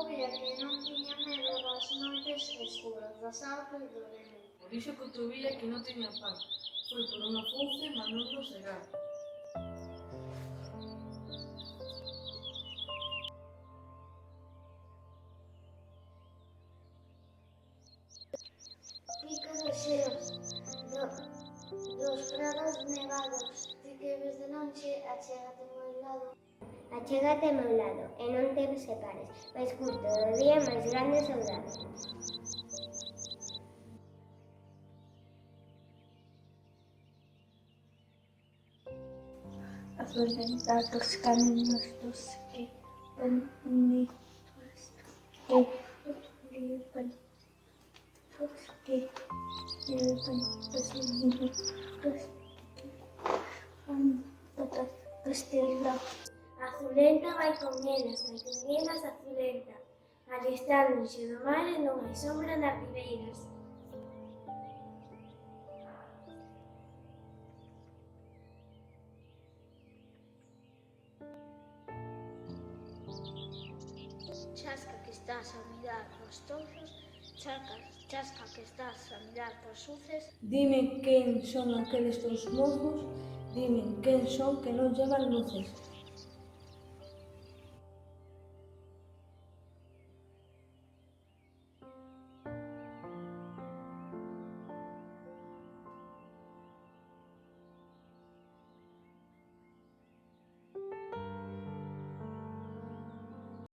vía que non tiña medo das noites escuras, das algas do neve. Dixo que outro vía que non tiña pan. Foi por unha fouce mandouno segar. Ti que deseas dos prados nevados, ti que ves de lonxe, achégate ao meu lado. Achégate ao meu lado e non te separes, máis curto do día, máis grande saudade. A florenta dos camiños dos que bonitos que levan dos que levan os libros dos que van todas estrelas. Azulenta vai con elas azulenta. Alistándose do mar e non hai sombra nas ribeiras. Chasca que estás a mirar os touzos, chasca que estás a mirar os uces. Dime quen son aqueles teus mozos, dime quen son que non llevan luces.